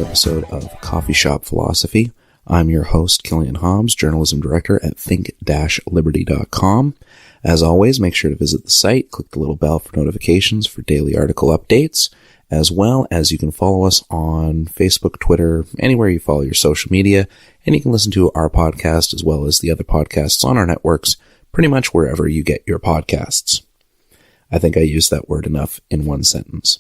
episode of Coffee Shop Philosophy. I'm your host, Killian, journalism director at think-liberty.com. As always, make sure to visit the site, click the little bell for notifications for daily article updates, as well as you can follow us on Facebook, Twitter, anywhere you follow your social media, and you can listen to our podcast as well as the other podcasts on our networks, pretty much wherever you get your podcasts. I think I used that word enough in one sentence.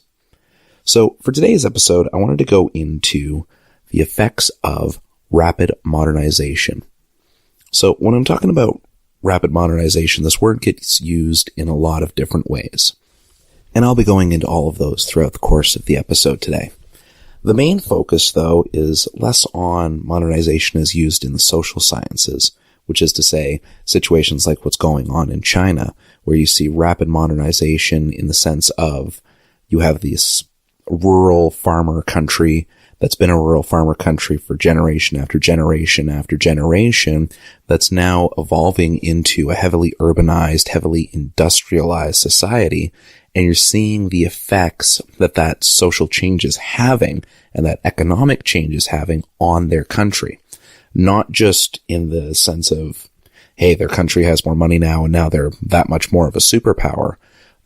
So for today's episode, I wanted to go into the effects of rapid modernization. So when I'm talking about rapid modernization, this word gets used in a lot of different ways. And I'll be going into all of those throughout the course of the episode today. The main focus, though, is less on modernization as used in the social sciences, which is to say situations like what's going on in China, where you see rapid modernization in the sense of you have this rural farmer country that's been a rural farmer country for generation after generation after generation that's now evolving into a heavily urbanized, heavily industrialized society. And you're seeing the effects that that social change is having and that economic change is having on their country. Not just in the sense of, hey, their country has more money now and now they're that much more of a superpower,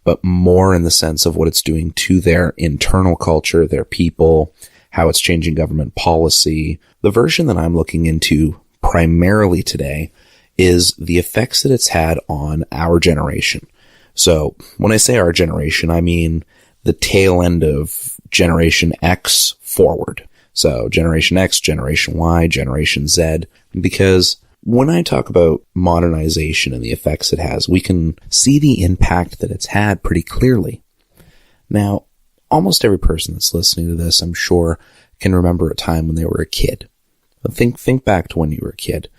but more in the sense of what it's doing to their internal culture, their people, how it's changing government policy. The version that I'm looking into primarily today is the effects that it's had on our generation. So when I say our generation, I mean the tail end of Generation X forward. So Generation X, Generation Y, Generation Z, because when I talk about modernization and the effects it has, we can see the impact that it's had pretty clearly. Now, almost every person that's listening to this, I'm sure, can remember a time when they were a kid. Think back to when you were a kid.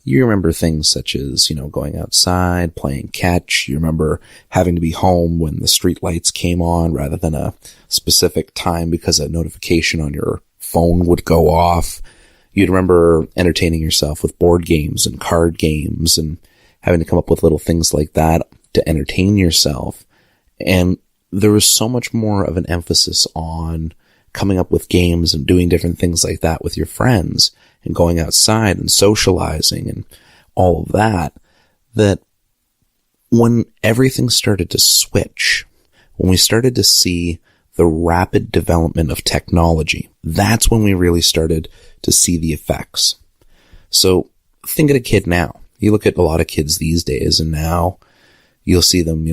You remember things such as, going outside, playing catch. You remember having to be home when the street lights came on rather than a specific time because a notification on your phone would go off. You'd remember entertaining yourself with board games and card games and having to come up with little things like that to entertain yourself. And there was so much more of an emphasis on coming up with games and doing different things like that with your friends and going outside and socializing and all of that, that when everything started to switch, when we started to see the rapid development of technology, that's when we really started to see the effects. So think of a kid now. You look at a lot of kids these days and now you'll see them,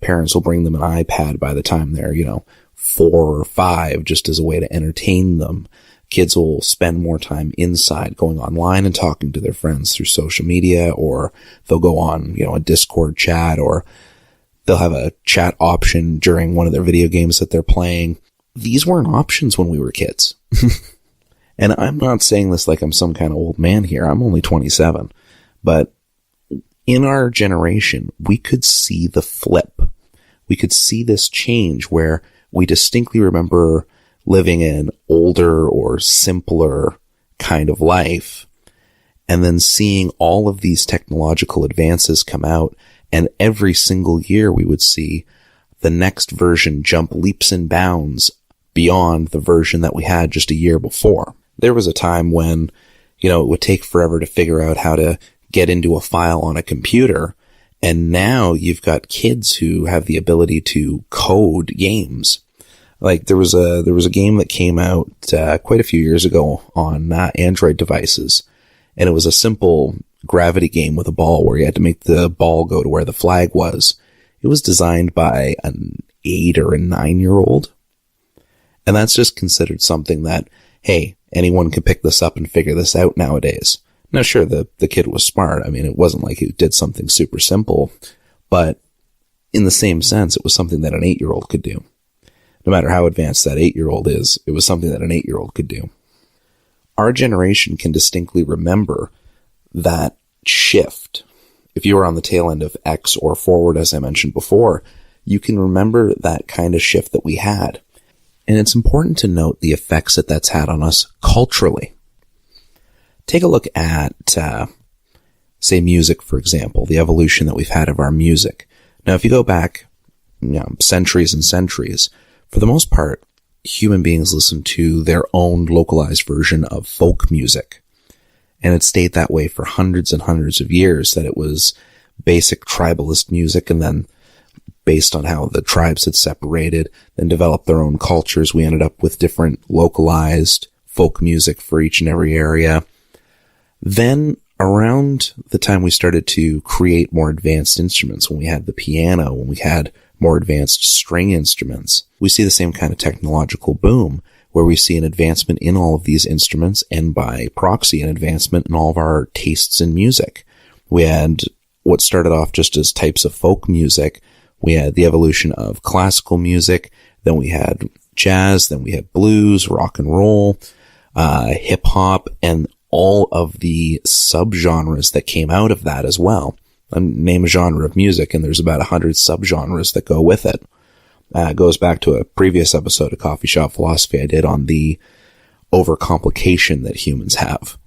parents will bring them an iPad by the time they're, 4 or 5 just as a way to entertain them. Kids will spend more time inside going online and talking to their friends through social media, or they'll go on, a Discord chat, or they'll have a chat option during one of their video games that they're playing. These weren't options when we were kids. And I'm not saying this like I'm some kind of old man here. I'm only 27. But in our generation, we could see the flip. We could see this change where we distinctly remember living an older or simpler kind of life, and then seeing all of these technological advances come out, and every single year we would see the next version jump leaps and bounds beyond the version that we had just a year before. There was a time when, it would take forever to figure out how to get into a file on a computer, and now you've got kids who have the ability to code games. Like there was a game that came out quite a few years ago on Android devices, and it was a simple gravity game with a ball where you had to make the ball go to where the flag was. It was designed by an 8 or a 9-year-old, and that's just considered something that, hey, anyone could pick this up and figure this out nowadays. Now, sure, the kid was smart. I mean, it wasn't like he did something super simple, but in the same sense, it was something that an 8-year-old could do. No matter how advanced that 8-year-old is, it was something that an 8-year-old could do. Our generation can distinctly remember that shift. If you were on the tail end of X or forward, as I mentioned before, you can remember that kind of shift that we had. And it's important to note the effects that that's had on us culturally. Take a look at, say, music, for example, the evolution that we've had of our music. Now, if you go back, centuries and centuries, for the most part, human beings listened to their own localized version of folk music. And it stayed that way for hundreds and hundreds of years, that it was basic tribalist music, and then based on how the tribes had separated, then developed their own cultures, we ended up with different localized folk music for each and every area. Then around the time we started to create more advanced instruments, when we had the piano, when we had more advanced string instruments, we see the same kind of technological boom, where we see an advancement in all of these instruments, and by proxy, an advancement in all of our tastes in music. We had what started off just as types of folk music. We had the evolution of classical music, then we had jazz, then we had blues, rock and roll, hip hop, and all of the subgenres that came out of that as well. Name a genre of music, and there's about 100 subgenres that go with it. It goes back to a previous episode of Coffee Shop Philosophy I did on the overcomplication that humans have.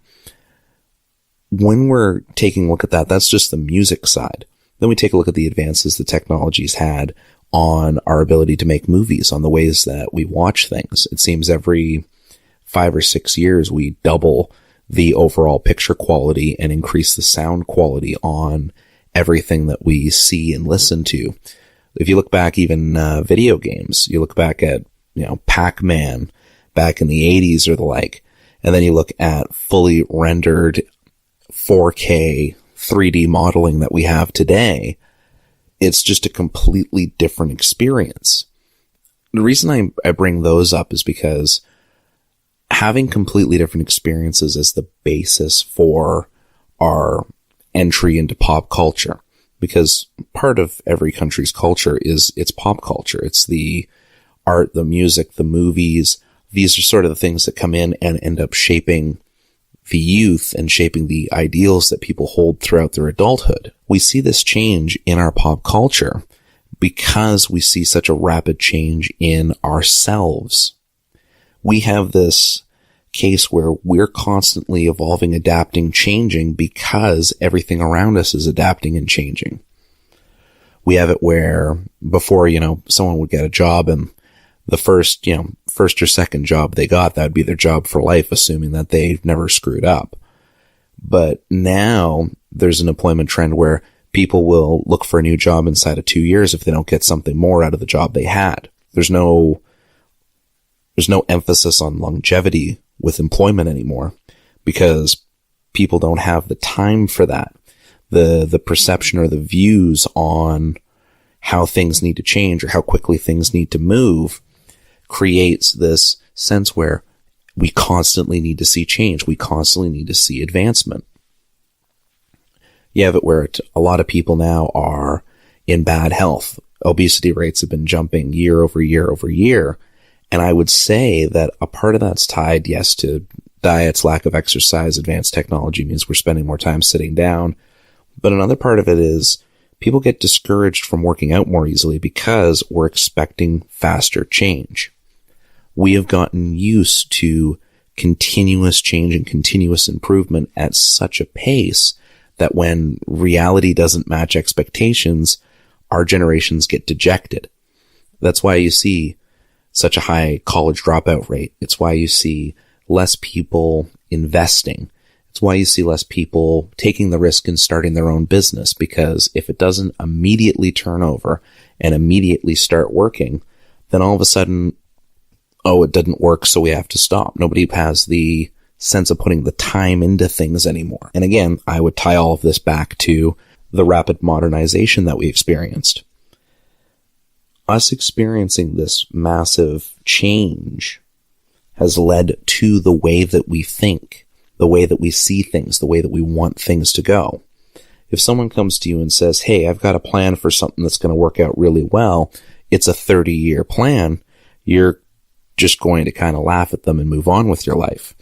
When we're taking a look at that, that's just the music side. Then we take a look at the advances the technology's had on our ability to make movies, on the ways that we watch things. It seems every 5 or 6 years we double the overall picture quality and increase the sound quality on everything that we see and listen to. If you look back, even video games, you look back at, Pac-Man back in the 80s or the like, and then you look at fully rendered 4K 3D modeling that we have today, it's just a completely different experience. The reason I bring those up is because having completely different experiences is the basis for our entry into pop culture. Because part of every country's culture is its pop culture. It's the art, the music, the movies. These are sort of the things that come in and end up shaping the youth and shaping the ideals that people hold throughout their adulthood. We see this change in our pop culture because we see such a rapid change in ourselves. We have this case where we're constantly evolving, adapting, changing because everything around us is adapting and changing. We have it where before, someone would get a job, and the first or second job they got, that would be their job for life, assuming that they've never screwed up. But now there's an employment trend where people will look for a new job inside of 2 years if they don't get something more out of the job they had. There's no emphasis on longevity with employment anymore, because people don't have the time for that. The perception or the views on how things need to change or how quickly things need to move creates this sense where we constantly need to see change. We constantly need to see advancement. You have it where a lot of people now are in bad health. Obesity rates have been jumping year over year over year. And I would say that a part of that's tied, yes, to diets, lack of exercise. Advanced technology means we're spending more time sitting down. But another part of it is people get discouraged from working out more easily because we're expecting faster change. We have gotten used to continuous change and continuous improvement at such a pace that when reality doesn't match expectations, our generations get dejected. That's why you see such a high college dropout rate. It's why you see less people investing. It's why you see less people taking the risk and starting their own business, because if it doesn't immediately turn over and immediately start working, then all of a sudden, it didn't work, so we have to stop. Nobody has the sense of putting the time into things anymore. And again, I would tie all of this back to the rapid modernization that we experienced. Us experiencing this massive change has led to the way that we think, the way that we see things, the way that we want things to go. If someone comes to you and says, hey, I've got a plan for something that's going to work out really well, it's a 30-year plan, you're just going to kind of laugh at them and move on with your life.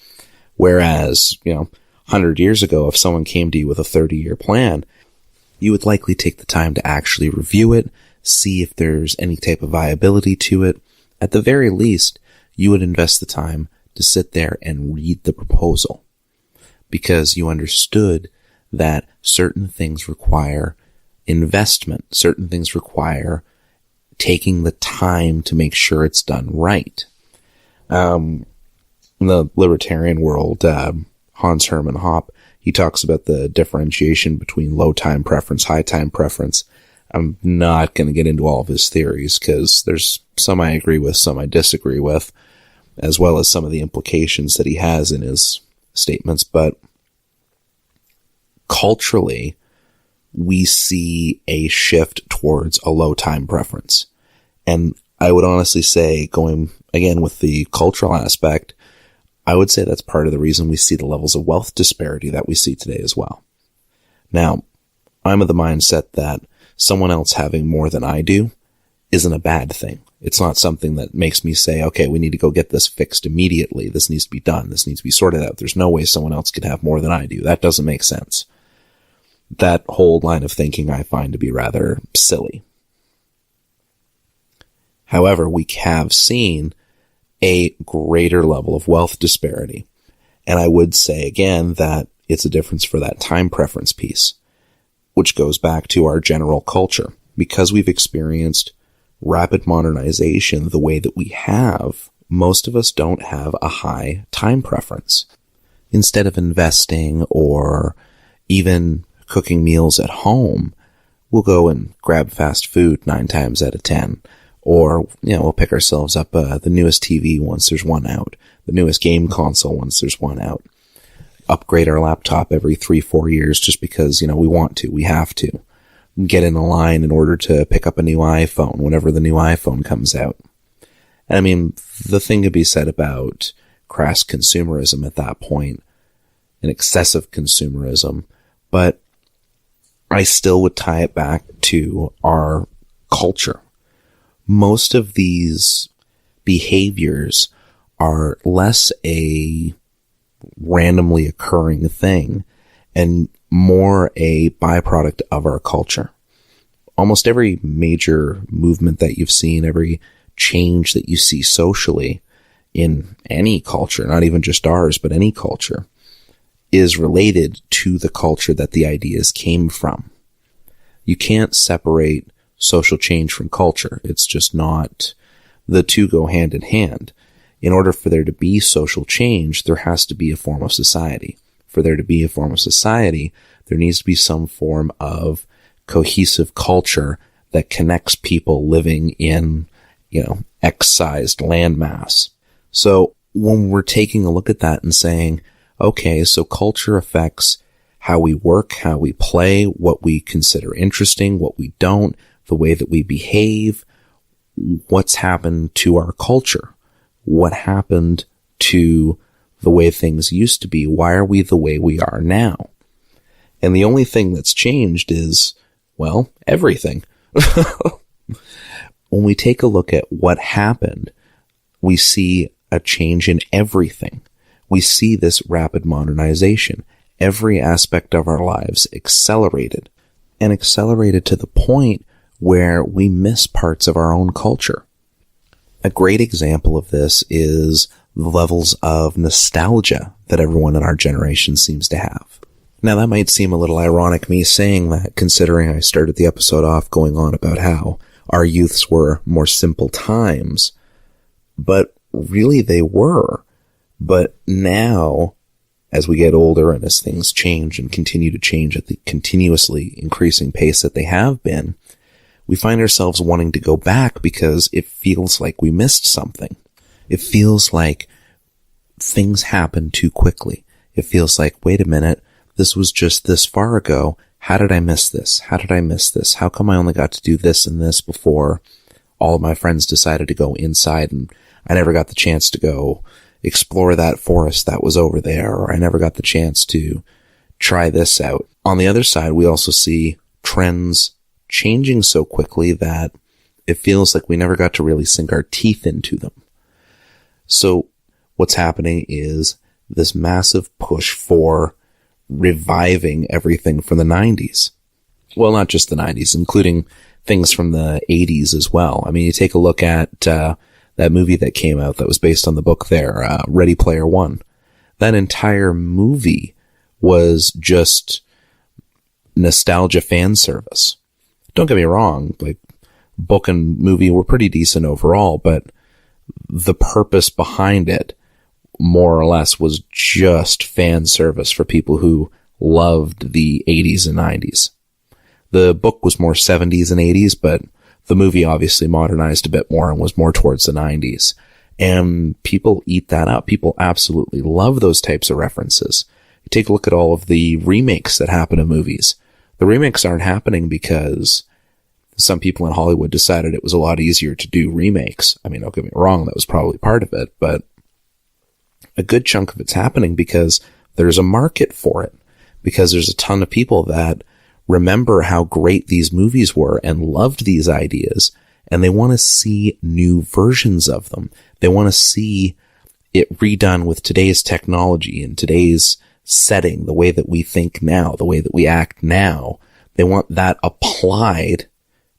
Whereas, 100 years ago, if someone came to you with a 30-year plan, you would likely take the time to actually review it, see if there's any type of viability to it. At the very least, you would invest the time to sit there and read the proposal, because you understood that certain things require investment, certain things require taking the time to make sure it's done right. In the libertarian world, Hans Hermann Hoppe, he talks about the differentiation between low time preference, high time preference. I'm not going to get into all of his theories because there's some I agree with, some I disagree with, as well as some of the implications that he has in his statements. But culturally, we see a shift towards a low time preference. And I would honestly say, going again with the cultural aspect, I would say that's part of the reason we see the levels of wealth disparity that we see today as well. Now, I'm of the mindset that someone else having more than I do isn't a bad thing. It's not something that makes me say, okay, we need to go get this fixed immediately. This needs to be done. This needs to be sorted out. There's no way someone else could have more than I do. That doesn't make sense. That whole line of thinking I find to be rather silly. However, we have seen a greater level of wealth disparity. And I would say again that it's a difference for that time preference piece, which goes back to our general culture. Because we've experienced rapid modernization the way that we have, most of us don't have a high time preference. Instead of investing or even cooking meals at home, we'll go and grab fast food 9 times out of 10. Or, we'll pick ourselves up the newest TV once there's one out, the newest game console once there's one out. Upgrade our laptop every 3-4 years just because, we want to, we have to. Get in a line in order to pick up a new iPhone whenever the new iPhone comes out. And I mean, the thing could be said about crass consumerism at that point, and excessive consumerism, but I still would tie it back to our culture. Most of these behaviors are less a randomly occurring thing and more a byproduct of our culture. Almost every major movement that you've seen, every change that you see socially in any culture, not even just ours, but any culture, is related to the culture that the ideas came from. You can't separate social change from culture. It's just not, the two go hand in hand. In order for there to be social change, there has to be a form of society. For there to be a form of society, there needs to be some form of cohesive culture that connects people living in, X-sized landmass. So when we're taking a look at that and saying, okay, so culture affects how we work, how we play, what we consider interesting, what we don't, the way that we behave, what's happened to our culture, what happened to the way things used to be, why are we the way we are now? And the only thing that's changed is, everything. When we take a look at what happened, we see a change in everything. We see this rapid modernization. Every aspect of our lives accelerated, and accelerated to the point where we miss parts of our own culture. A great example of this is the levels of nostalgia that everyone in our generation seems to have. Now, that might seem a little ironic, me saying that, considering I started the episode off going on about how our youths were more simple times, but really they were. But now, as we get older and as things change and continue to change at the continuously increasing pace that they have been, we find ourselves wanting to go back because it feels like we missed something. It feels like things happen too quickly. It feels like, wait a minute, this was just this far ago. How did I miss this? How did I miss this? How come I only got to do this and this before all of my friends decided to go inside and I never got the chance to go explore that forest that was over there, or I never got the chance to try this out. On the other side, we also see trends changing so quickly that it feels like we never got to really sink our teeth into them. So what's happening is this massive push for reviving everything from the 90s. Well, not just the 90s, including things from the 80s as well. I mean, you take a look at that movie that came out that was based on the book there, Ready Player One. That entire movie was just nostalgia fan service. Don't get me wrong, like, book and movie were pretty decent overall, but the purpose behind it, more or less, was just fan service for people who loved the 80s and 90s. The book was more 70s and 80s, but the movie obviously modernized a bit more and was more towards the 90s. And people eat that up. People absolutely love those types of references. You take a look at all of the remakes that happen in movies. The remakes aren't happening because some people in Hollywood decided it was a lot easier to do remakes. I mean, don't get me wrong, that was probably part of it, but a good chunk of it's happening because there's a market for it. Because there's a ton of people that remember how great these movies were and loved these ideas, and they want to see new versions of them. They want to see it redone with today's technology and today's setting, the way that we think now, the way that we act now. They want that applied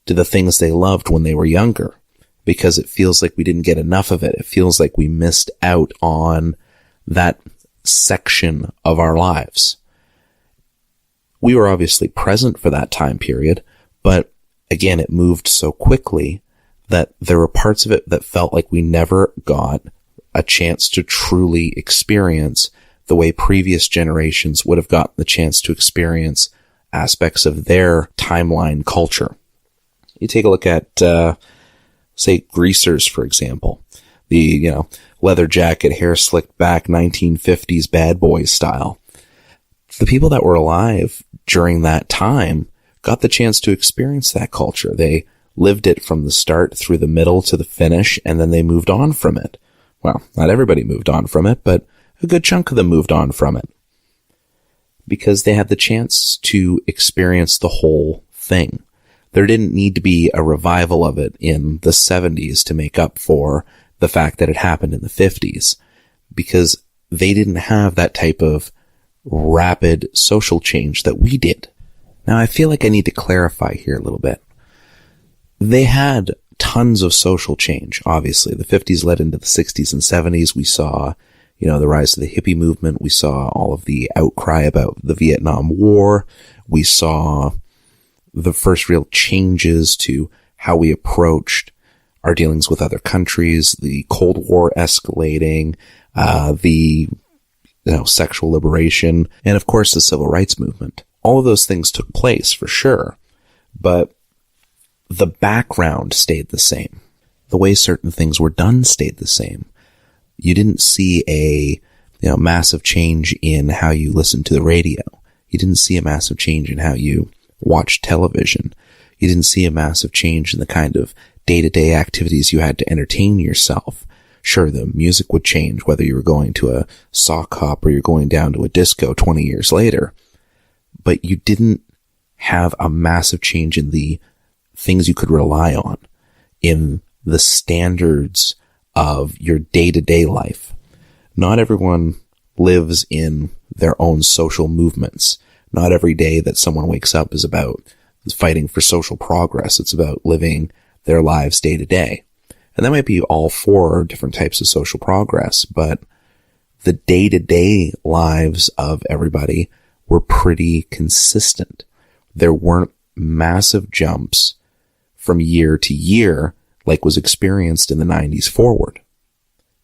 to the things they loved when they were younger, because it feels like we didn't get enough of it. It feels like we missed out on that section of our lives. We were obviously present for that time period, but again, it moved so quickly that there were parts of it that felt like we never got a chance to truly experience the way previous generations would have gotten the chance to experience aspects of their timeline culture. You take a look at, say, Greasers, for example. The, leather jacket, hair slicked back, 1950s bad boys style. The people that were alive during that time got the chance to experience that culture. They lived it from the start through the middle to the finish, and then they moved on from it. Well, not everybody moved on from it, but a good chunk of them moved on from it. Because they had the chance to experience the whole thing. There didn't need to be a revival of it in the 70s to make up for the fact that it happened in the 50s. Because they didn't have that type of rapid social change that we did. Now, I feel like I need to clarify here a little bit. They had tons of social change, obviously. The 50s led into the 60s and 70s. We saw, the rise of the hippie movement. We saw all of the outcry about the Vietnam War. We saw the first real changes to how we approached our dealings with other countries, the Cold War escalating, the sexual liberation, and of course the civil rights movement. All of those things took place for sure, but the background stayed the same. The way certain things were done stayed the same. You didn't see a massive change in how you listened to the radio. You didn't see a massive change in how you watched television. You didn't see a massive change in the kind of day-to-day activities you had to entertain yourself. Sure, the music would change whether you were going to a sock hop or you're going down to a disco 20 years later. But you didn't have a massive change in the things you could rely on, in the standards of your day-to-day life. Not everyone lives in their own social movements. Not every day that someone wakes up is about fighting for social progress. It's about living their lives day to day. And that might be all four different types of social progress, but the day-to-day lives of everybody were pretty consistent. There weren't massive jumps from year to year like was experienced in the 90s forward.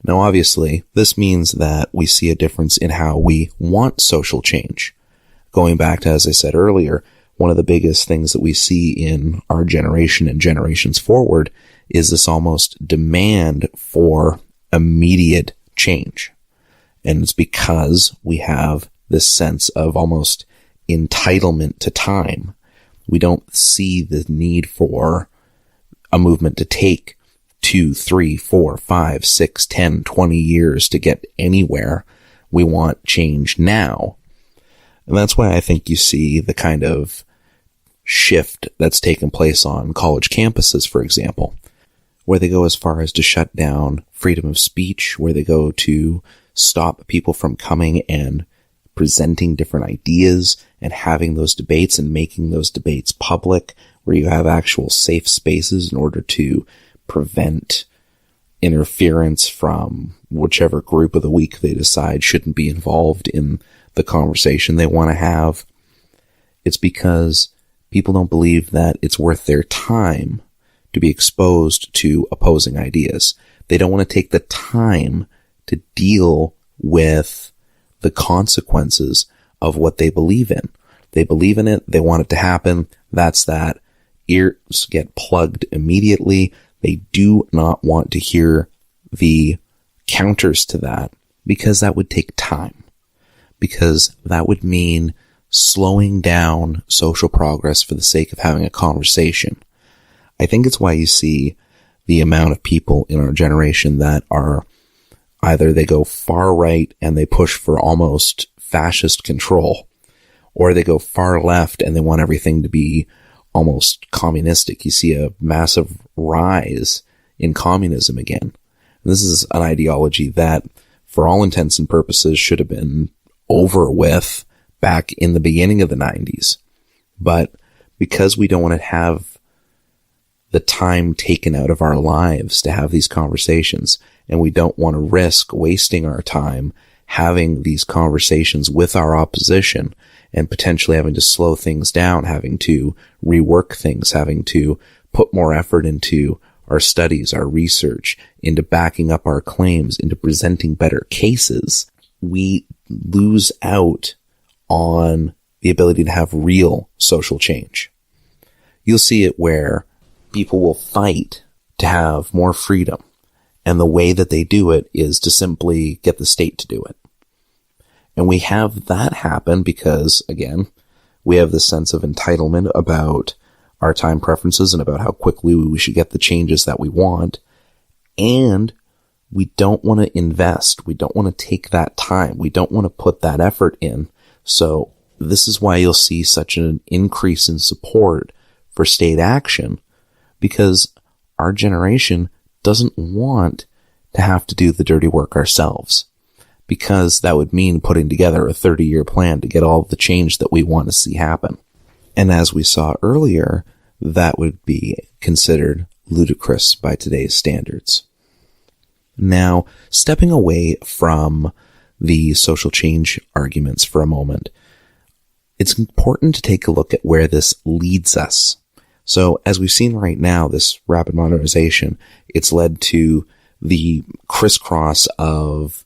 Now, obviously, this means that we see a difference in how we want social change. Going back to, as I said earlier, one of the biggest things that we see in our generation and generations forward is this almost demand for immediate change. And it's because we have this sense of almost entitlement to time. We don't see the need for a movement to take 2, 3, 4, 5, 6, 10, 20 years to get anywhere. We want change now. And that's why I think you see the kind of shift that's taken place on college campuses, for example, where they go as far as to shut down freedom of speech, where they go to stop people from coming and presenting different ideas and having those debates and making those debates public, where you have actual safe spaces in order to prevent interference from whichever group of the week they decide shouldn't be involved in the conversation they want to have. It's because people don't believe that it's worth their time to be exposed to opposing ideas. They don't want to take the time to deal with the consequences of what they believe in. They believe in it. They want it to happen. That's that. Ears get plugged immediately. They do not want to hear the counters to that, because that would take time. Because that would mean slowing down social progress for the sake of having a conversation. I think it's why you see the amount of people in our generation that are either they go far right and they push for almost fascist control, or they go far left and they want everything to be almost communistic. You see a massive rise in communism again. And this is an ideology that, for all intents and purposes, should have been over with back in the beginning of the 90s. But because we don't want to have the time taken out of our lives to have these conversations, and we don't want to risk wasting our time having these conversations with our opposition and potentially having to slow things down, having to rework things, having to put more effort into our studies, our research, into backing up our claims, into presenting better cases, we lose out on the ability to have real social change. You'll see it where people will fight to have more freedom, and the way that they do it is to simply get the state to do it. And we have that happen because, again, we have this sense of entitlement about our time preferences and about how quickly we should get the changes that we want. And we don't want to invest. We don't want to take that time. We don't want to put that effort in. So this is why you'll see such an increase in support for state action, because our generation doesn't want to have to do the dirty work ourselves, because that would mean putting together a 30-year plan to get all of the change that we want to see happen. And as we saw earlier, that would be considered ludicrous by today's standards. Now, stepping away from the social change arguments for a moment, it's important to take a look at where this leads us. So, as we've seen right now, this rapid modernization, it's led to the crisscross of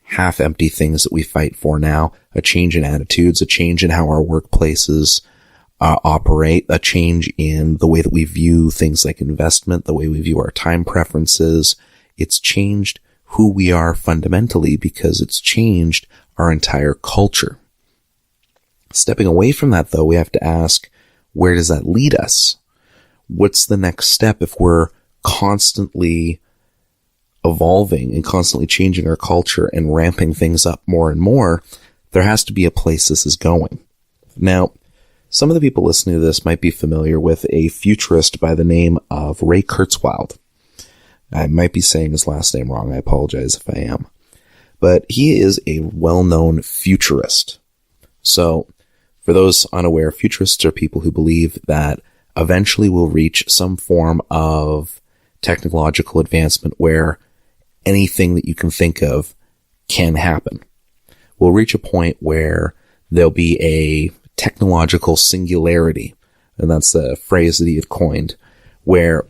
half-empty things that we fight for now, a change in attitudes, a change in how our workplaces operate, a change in the way that we view things like investment, the way we view our time preferences. It's changed who we are fundamentally because it's changed our entire culture. Stepping away from that, though, we have to ask, where does that lead us? What's the next step if we're constantly evolving and constantly changing our culture and ramping things up more and more? There has to be a place this is going. Now, some of the people listening to this might be familiar with a futurist by the name of Ray Kurzweil. I might be saying his last name wrong. I apologize if I am. But he is a well-known futurist. So, for those unaware, futurists are people who believe that eventually we'll reach some form of technological advancement where anything that you can think of can happen. We'll reach a point where there'll be a technological singularity, and that's the phrase that he had coined, where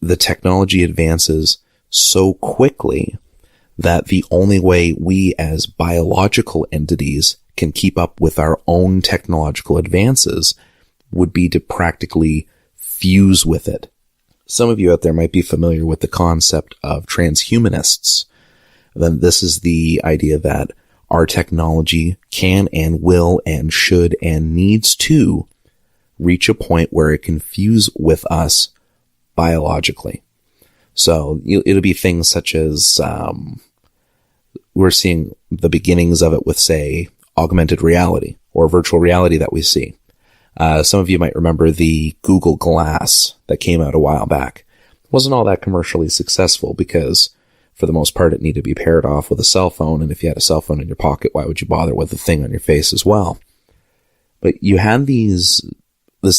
the technology advances so quickly that the only way we as biological entities can keep up with our own technological advances would be to practically fuse with it. Some of you out there might be familiar with the concept of transhumanists. Then this is the idea that our technology can and will and should and needs to reach a point where it can fuse with us biologically. So it'll be things such as we're seeing the beginnings of it with, say, augmented reality or virtual reality that we see. Some of you might remember the Google Glass that came out a while back. It wasn't all that commercially successful because, for the most part, it needed to be paired off with a cell phone, and if you had a cell phone in your pocket, why would you bother with the thing on your face as well? But you had this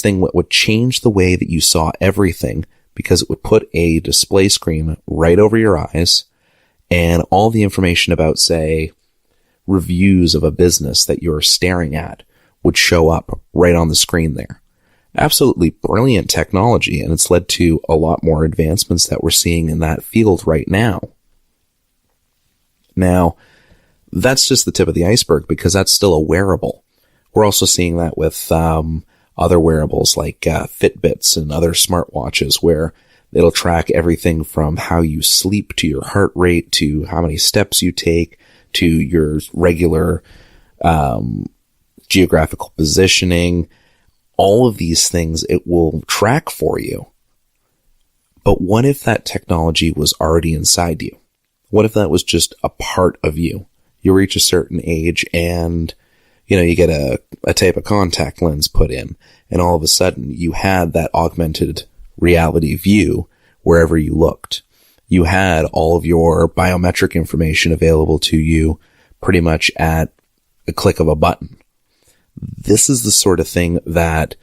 thing that would change the way that you saw everything, because it would put a display screen right over your eyes, and all the information about, say, reviews of a business that you're staring at would show up right on the screen there. absolutely brilliant technology, and it's led to a lot more advancements that we're seeing in that field right now. Now, that's just the tip of the iceberg, because that's still a wearable. We're also seeing that with other wearables like Fitbits and other smartwatches, where it'll track everything from how you sleep to your heart rate to how many steps you take to your regular geographical positioning. All of these things it will track for you. But what if that technology was already inside you? What if that was just a part of you? You reach a certain age and, you get a type of contact lens put in, and all of a sudden you had that augmented reality view wherever you looked. You had all of your biometric information available to you pretty much at a click of a button. This is the sort of thing that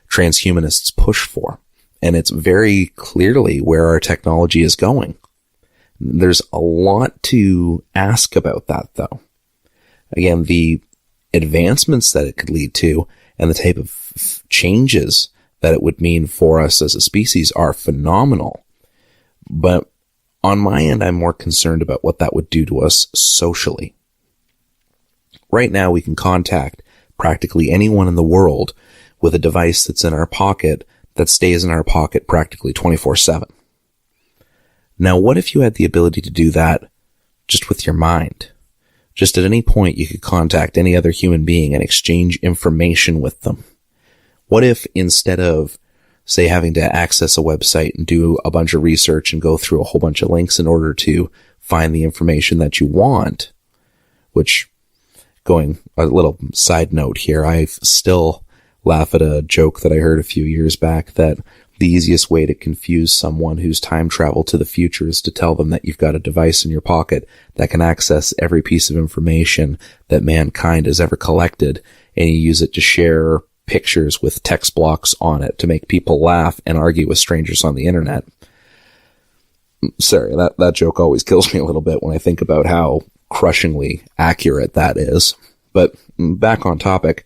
transhumanists push for, and it's very clearly where our technology is going. There's a lot to ask about that, though. Again, the advancements that it could lead to and the type of changes that it would mean for us as a species are phenomenal. But on my end, I'm more concerned about what that would do to us socially. Right now, we can contact practically anyone in the world with a device that's in our pocket that stays in our pocket practically 24/7. Now, what if you had the ability to do that just with your mind? Just at any point, you could contact any other human being and exchange information with them. What if instead of, say, having to access a website and do a bunch of research and go through a whole bunch of links in order to find the information that you want, which, going a little side note here, I still laugh at a joke that I heard a few years back that the easiest way to confuse someone who's time traveled to the future is to tell them that you've got a device in your pocket that can access every piece of information that mankind has ever collected, and you use it to share pictures with text blocks on it to make people laugh and argue with strangers on the internet. Sorry, that joke always kills me a little bit when I think about how crushingly accurate that is. But back on topic,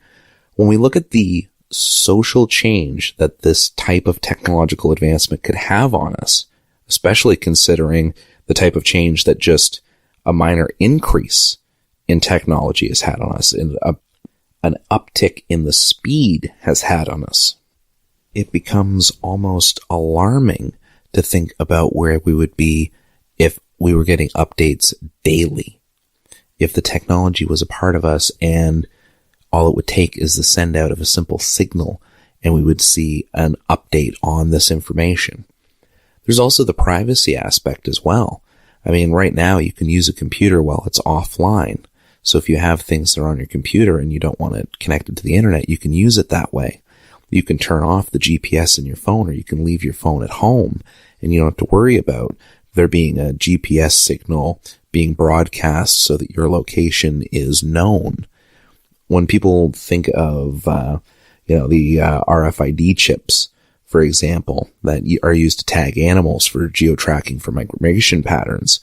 when we look at the social change that this type of technological advancement could have on us, especially considering the type of change that just a minor increase in technology has had on us, and an uptick in the speed has had on us, it becomes almost alarming to think about where we would be if we were getting updates daily. If the technology was a part of us and all it would take is the send out of a simple signal and we would see an update on this information. There's also the privacy aspect as well. I mean, right now you can use a computer while it's offline. So if you have things that are on your computer and you don't want it connected to the internet, you can use it that way. You can turn off the GPS in your phone, or you can leave your phone at home, and you don't have to worry about there being a GPS signal being broadcast so that your location is known. When people think of, the RFID chips, for example, that are used to tag animals for geo-tracking for migration patterns,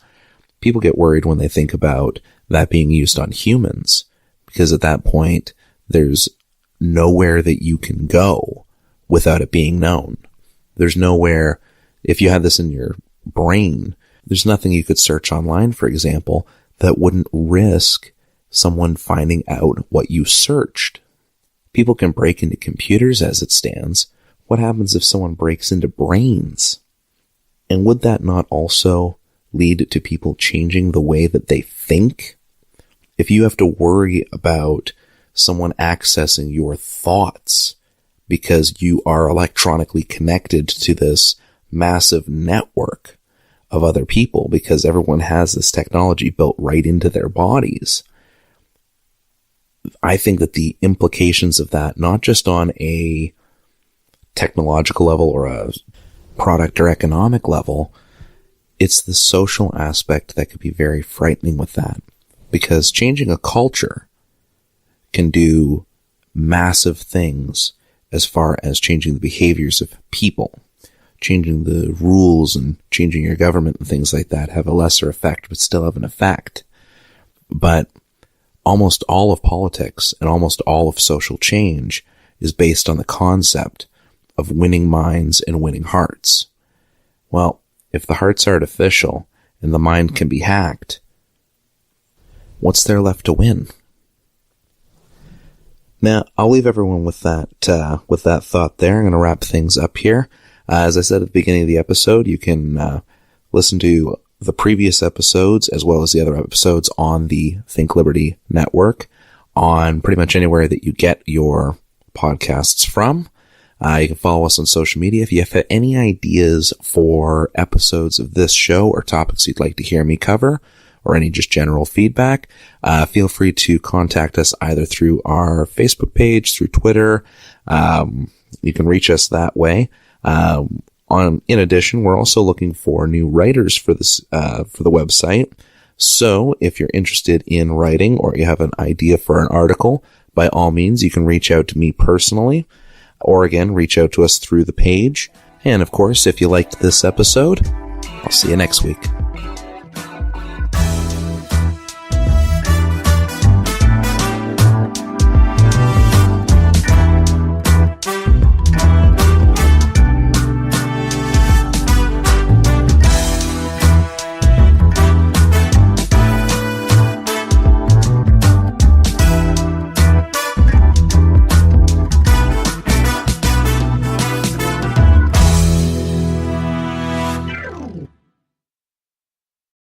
people get worried when they think about that being used on humans, because at that point, there's nowhere that you can go without it being known. There's nowhere, if you had this in your brain, there's nothing you could search online, for example, that wouldn't risk someone finding out what you searched. People can break into computers as it stands. What happens if someone breaks into brains? And would that not also lead to people changing the way that they think? If you have to worry about someone accessing your thoughts because you are electronically connected to this massive network of other people, because everyone has this technology built right into their bodies, I think that the implications of that, not just on a technological level or a product or economic level, it's the social aspect that could be very frightening with that. Because changing a culture can do massive things as far as changing the behaviors of people. Changing the rules and changing your government and things like that have a lesser effect, but still have an effect. But almost all of politics and almost all of social change is based on the concept of winning minds and winning hearts. Well, if the heart's artificial and the mind can be hacked, what's there left to win? Now, I'll leave everyone with that thought there. I'm going to wrap things up here. As I said at the beginning of the episode, you can listen to the previous episodes as well as the other episodes on the Think Liberty Network on pretty much anywhere that you get your podcasts from. You can follow us on social media. If you have any ideas for episodes of this show or topics you'd like to hear me cover, or any just general feedback, feel free to contact us either through our Facebook page, through Twitter. You can reach us that way. In addition, we're also looking for new writers for this, for the website. So if you're interested in writing or you have an idea for an article, by all means, you can reach out to me personally, or again, reach out to us through the page. And of course, if you liked this episode, I'll see you next week.